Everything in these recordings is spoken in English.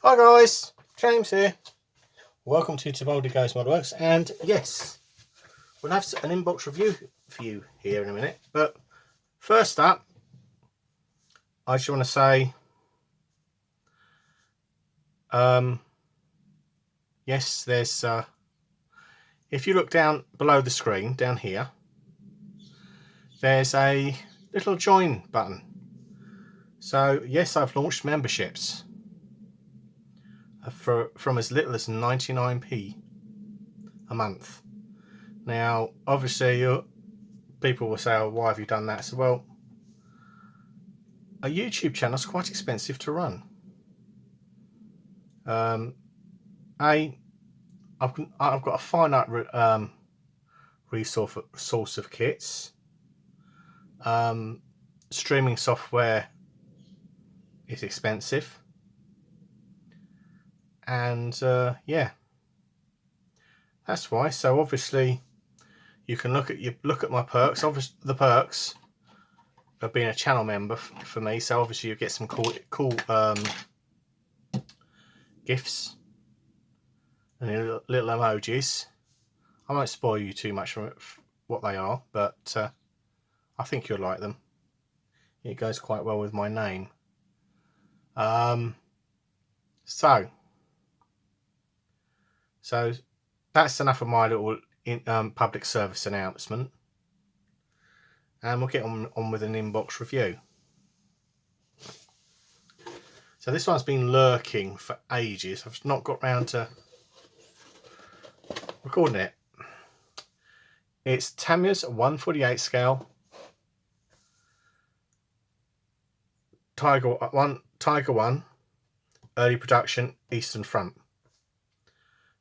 Hi guys, James here. Welcome to Tibaldi Goes Modworks, and yes, we'll have an inbox review for you here in a minute. But first up, I just want to say, yes, there's. If you look down below the screen, down here, there's a little join button. So yes, I've launched memberships from as little as 99p a month. Now, obviously, people will say, "Oh, why have you done that?" So, well, a YouTube channel is quite expensive to run. I've got a finite resource of kits. Streaming software is expensive, and yeah, that's why. So obviously, you can look at my perks. Obviously, the perks of being a channel member for me. So obviously, you get some cool gifts and little emojis. I won't spoil you too much from what they are, but I think you'll like them. It goes quite well with my name. So that's enough of my little public service announcement, and we'll get on with an inbox review. So this one's been lurking for ages. I've not got round to recording it. It's Tamiya's 1/48 scale Tiger 1 early production Eastern Front.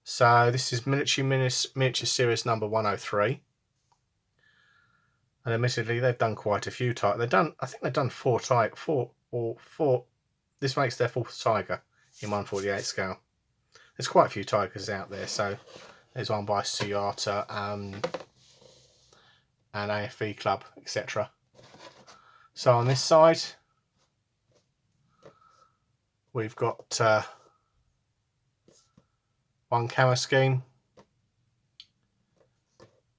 So this is miniature series number 103, and admittedly they've done quite a few I think they've done four. This makes their fourth Tiger in 1/48 scale. There's quite a few Tigers out there. So there's one by Suyata and AFV Club, etc. So on this side, we've got one camo scheme.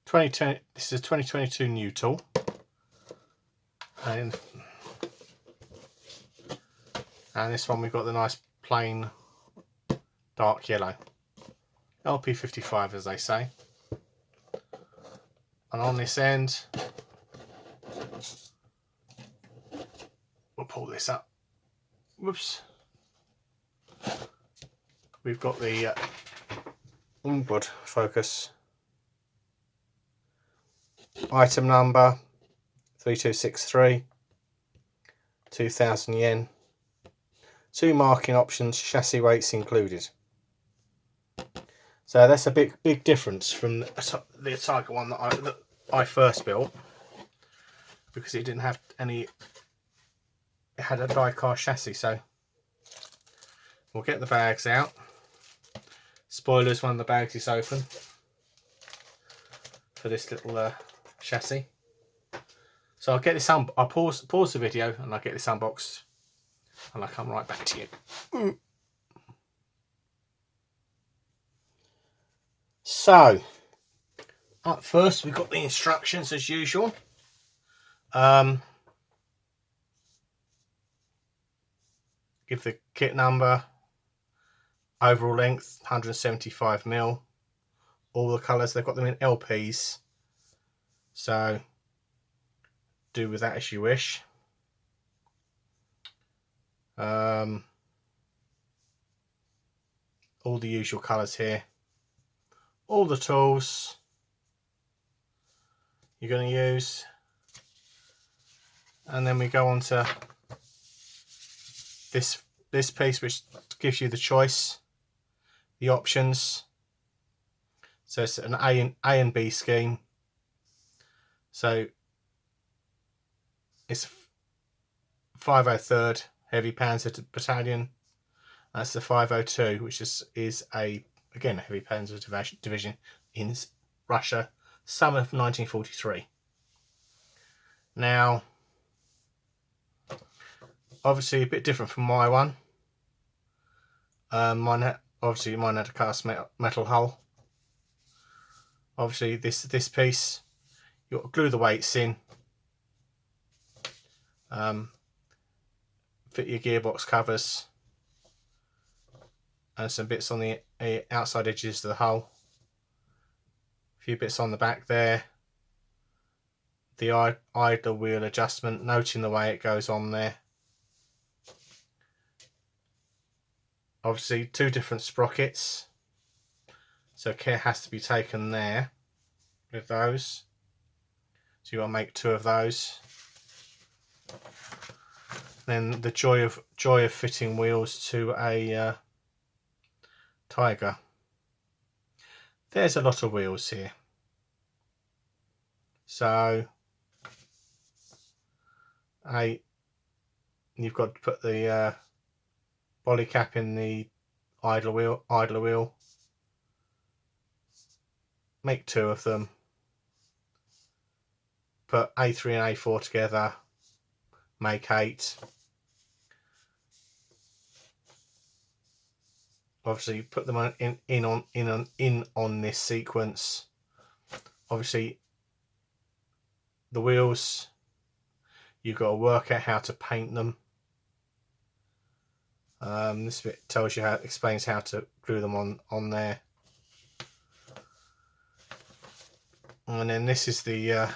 2010. This is a 2022 new tool, and this one we've got the nice plain dark yellow LP55, as they say. And on this end, we'll pull this up. Whoops. We've got the onboard focus. Item number 3263, 2,000 yen. 2 marking options, chassis weights included. So that's a big difference from the Tiger one that I first built, because it didn't have any. It had a die-cast chassis. So we'll get the bags out. Spoilers: one of the bags is open for this little chassis. So I'll get this I'll pause the video and I'll get this unboxed, and I'll come right back to you. So up first, we've got the instructions as usual. Give the kit number, overall length 175mm, all the colours. They've got them in LPs, so do with that as you wish. All the usual colours here, all the tools you're going to use, and then we go on to this piece, which gives you the choice, the options. So it's an A and B scheme. So it's 503rd Heavy Panzer Battalion. That's the 502, which is again a Heavy Panzer division in Russia, summer of 1943. Now, obviously a bit different from my one. Obviously mine had a cast metal hull. Obviously this piece, you've got to glue the weights in, fit your gearbox covers and some bits on the outside edges of the hull, a few bits on the back there, the idler wheel adjustment, noting the way it goes on there. Obviously 2 different sprockets, so care has to be taken there with those. So you got to make 2 of those. Then the joy of fitting wheels to a Tiger. There's a lot of wheels here. So you've got to put the body cap in the idler wheel. Make 2 of them. Put A3 and A4 together. Make 8. Obviously, put them in on this sequence. Obviously, the wheels, you've got to work out how to paint them. This bit tells you explains how to glue them on there. And then this is the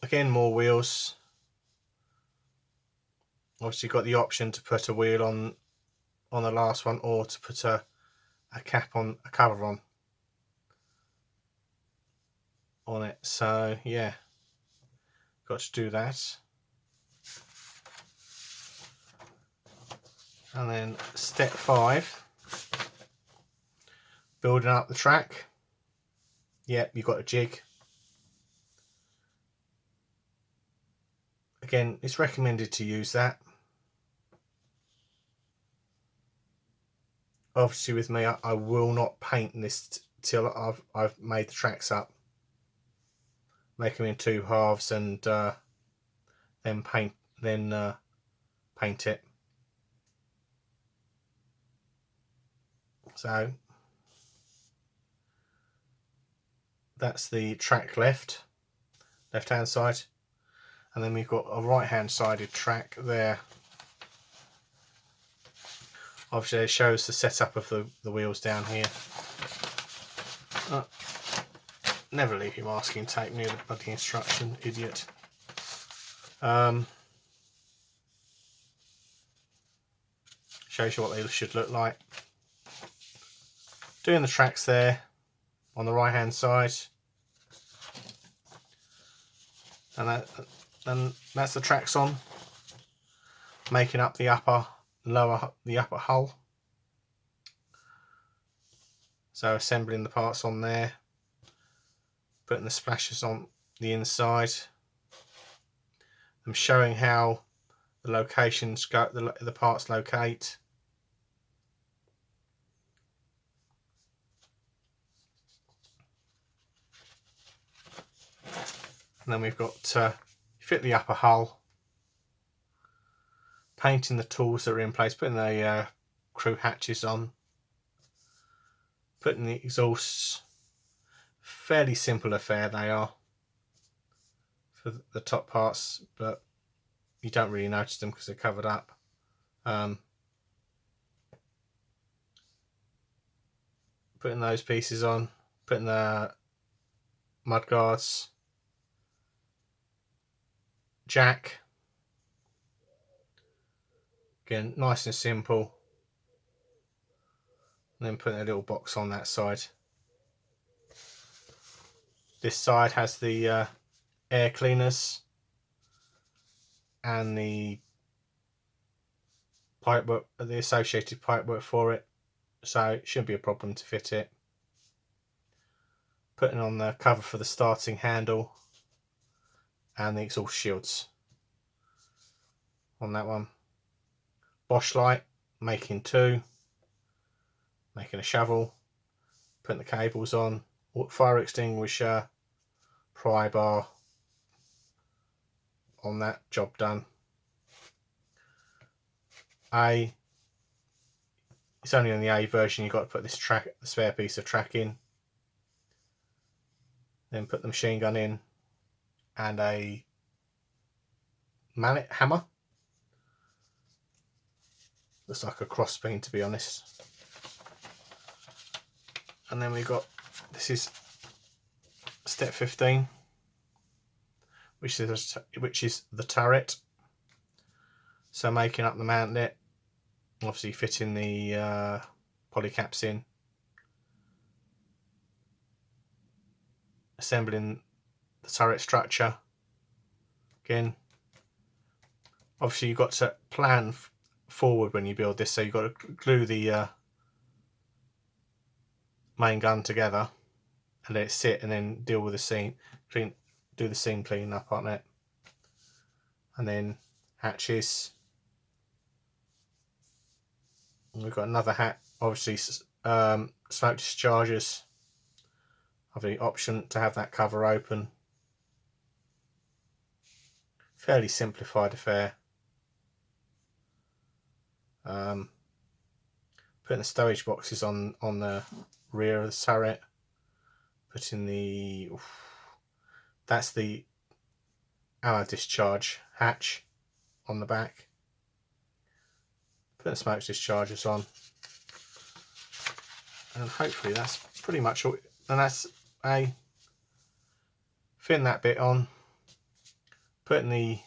again, more wheels. Obviously, you've got the option to put a wheel on the last one, or to put a cover on it. So yeah, got to do that. And then step 5, building up the track. Yep, you've got a jig. Again, it's recommended to use that. Obviously with me, I will not paint this till I've made the tracks up. Make them in 2 halves and then paint it. So that's the track left hand side, and then we've got a right hand sided track there. Obviously it shows the setup of the wheels down here. Never leave your masking tape near the bloody instruction, idiot. Shows you what they should look like. Doing the tracks there on the right hand side, and that's the tracks on, making up the upper hull. So assembling the parts on there, putting the splashes on the inside. I'm showing how the locations go, the parts locate. And then we've got fit the upper hull, painting the tools that are in place, putting the crew hatches on, putting the exhausts. Fairly simple affair they are for the top parts, but you don't really notice them because they're covered up. Putting those pieces on, putting the mud guards, jack, again nice and simple, and then putting a little box on that side. This side has the air cleaners and the pipework, the associated pipework for it, so it shouldn't be a problem to fit it. Putting on the cover for the starting handle and the exhaust shields on that one. Bosch light, making 2, making a shovel, putting the cables on, fire extinguisher, pry bar on that, job done. It's only on the A version, you've got to put this the spare piece of track in, then put the machine gun in, and a mallet hammer. Looks like a cross beam, to be honest. And then we've got, this is step 15, which is the turret. So making up the mantlet, obviously fitting the polycaps in, assembling the turret structure. Again, obviously you've got to plan forward when you build this, so you've got to glue the main gun together and let it sit, and then deal with the seam, do the seam clean up on it, and then hatches. And we've got another hat, obviously smoke dischargers. Have the option to have that cover open. Fairly simplified affair. Putting the stowage boxes on the rear of the turret. Putting that's the ammo discharge hatch on the back. Putting the smoke dischargers on, and hopefully that's pretty much all. And that's fitting that bit on, putting the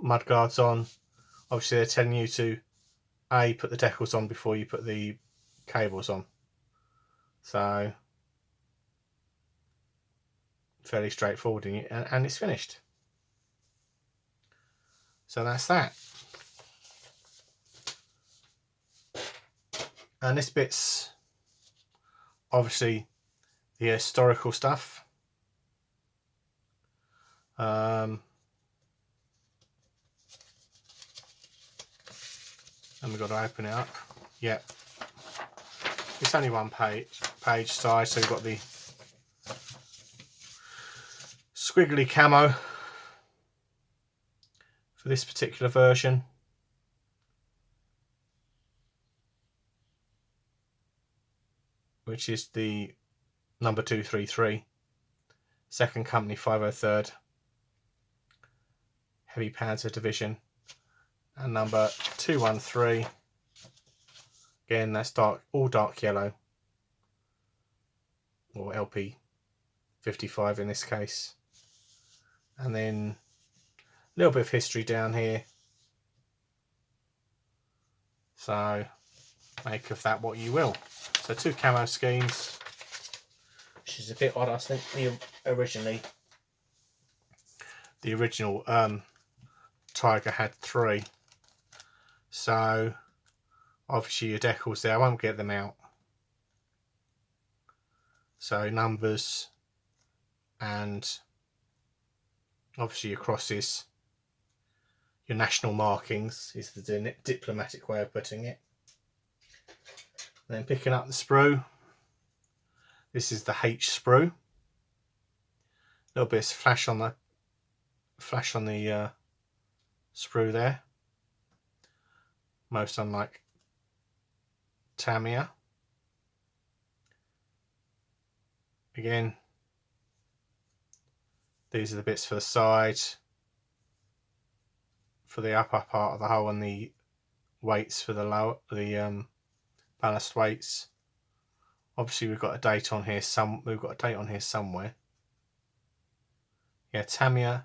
mud guards on. Obviously they're telling you to put the decals on before you put the cables on, so fairly straightforward, and it's finished. So that's that. And this bit's obviously the historical stuff. And we've got to open it up. Yep. It's only one page size, so we've got the squiggly camo for this particular version. Which is the number 233, Second Company 503rd Heavy Panzer Division, and number 213. Again, that's all dark yellow, or LP 55 in this case. And then a little bit of history down here. So make of that what you will. So 2 camo schemes, which is a bit odd. I think the original Tiger had 3. So obviously your decals there, I won't get them out. So numbers, and obviously your crosses, your national markings is the diplomatic way of putting it. Then picking up the sprue. This is the H sprue. A little bit of flash on the sprue there. Most unlike Tamiya. Again, these are the bits for the side, for the upper part of the hull, and the weights for the ballast weights. Obviously we've got a date on here somewhere. Yeah, Tamiya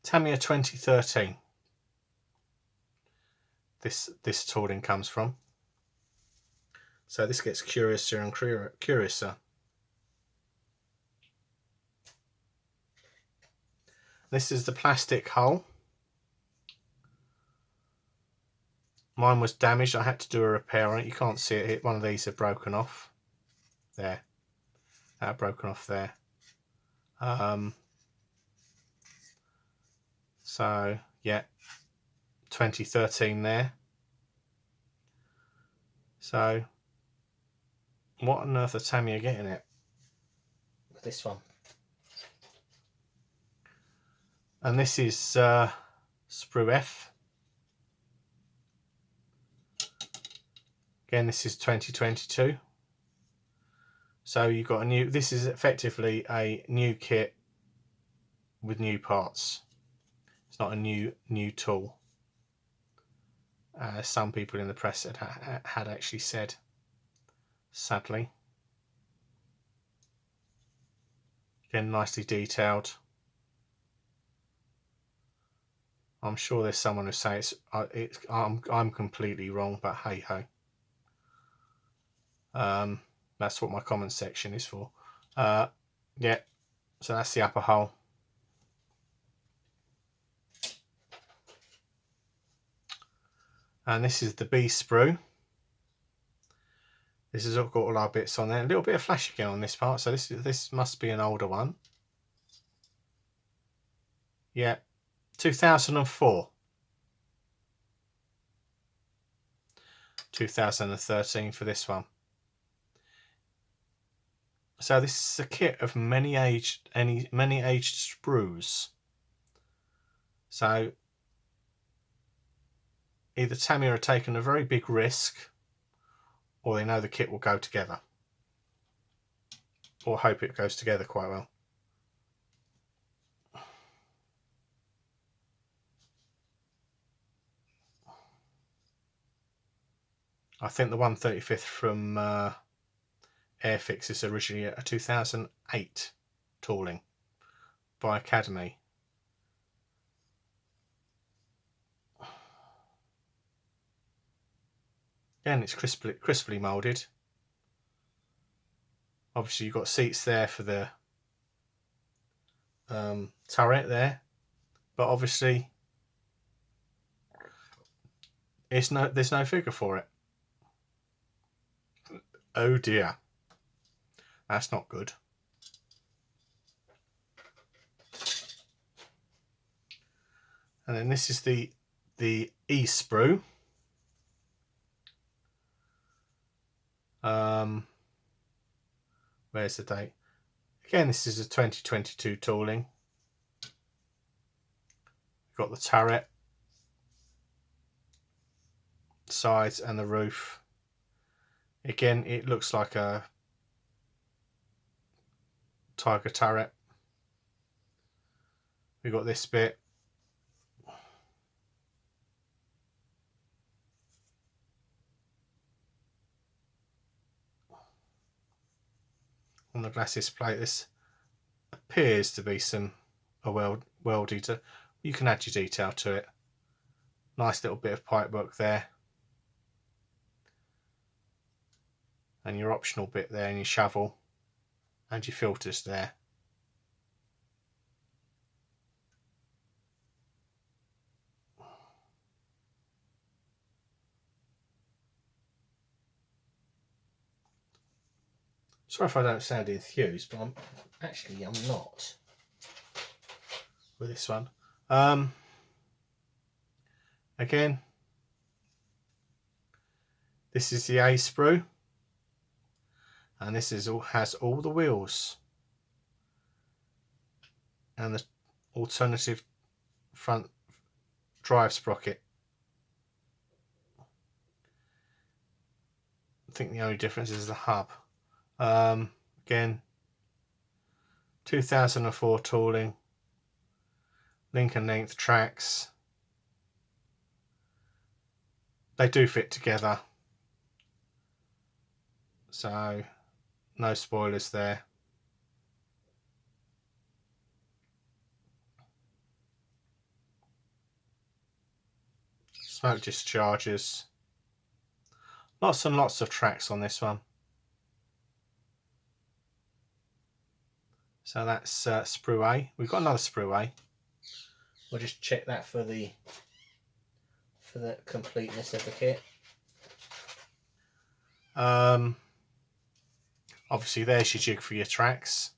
2013. This tooling comes from. So this gets curiouser and curiouser. This is the plastic hull. Mine was damaged. I had to do a repair on it. You can't see it here. One of these have broken off. There. That broken off there. So yeah, 2013 there. So what on earth are Tamiya getting it? with this one. And this is sprue F. Again, this is 2022. So you've got a new, this is effectively a new kit with new parts. It's not a new tool, as some people in the press had actually said, sadly. Again, nicely detailed. I'm sure there's someone who says I'm completely wrong, but hey ho. That's what my comment section is for. Yeah, so that's the upper hole. And this is the B sprue. This has got all our bits on there. A little bit of flash again on this part, so this must be an older one. Yeah, 2004. 2013 for this one. So this is a kit of many aged sprues. So either Tamiya have taken a very big risk, or they know the kit will go together, or hope it goes together quite well. I think the 135th from Airfix is originally a 2008 tooling by Academy. Again, it's crisply moulded. Obviously, you've got seats there for the turret there, but obviously there's no figure for it. Oh dear, that's not good. And then this is the E sprue. Where's the date? Again, this is a 2022 tooling. Got the turret, sides, and the roof. Again, it looks like a Tiger turret. We've got this bit. On the glacis plate, this appears to be a weldy. You can add your detail to it. Nice little bit of pipework there, and your optional bit there, and your shovel, and your filters there. Sorry if I don't sound enthused, but I'm not with this one. Again, this is the A sprue, and this has all the wheels and the alternative front drive sprocket. I think the only difference is the hub. Again, 2004 tooling, link and length tracks. They do fit together, so no spoilers there. Smoke discharges. Lots and lots of tracks on this one. So that's sprue A. We've got another sprue A. We'll just check that for the completeness of the kit. Obviously there's your jig for your tracks.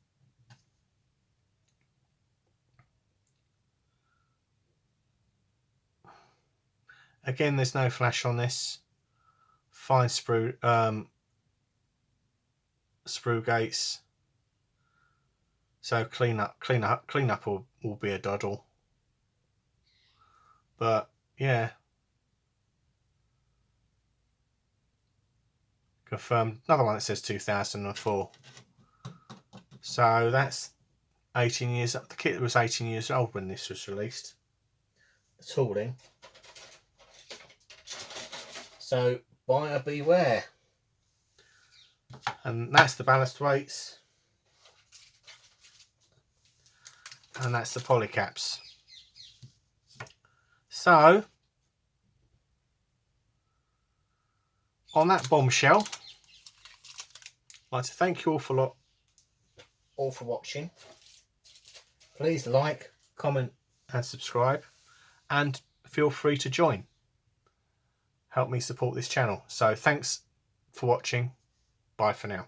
Again, there's no flash on this. Fine sprue gates. So clean up will be a doddle. But yeah, confirmed. Another one that says 2004. So that's 18 years. The kit was 18 years old when this was released. The tooling. So buyer beware. And that's the ballast weights. And that's the polycaps. So on that bombshell, I'd like to thank you all for watching. Please like, comment and subscribe, and feel free to join. Help me support this channel. So thanks for watching. Bye for now.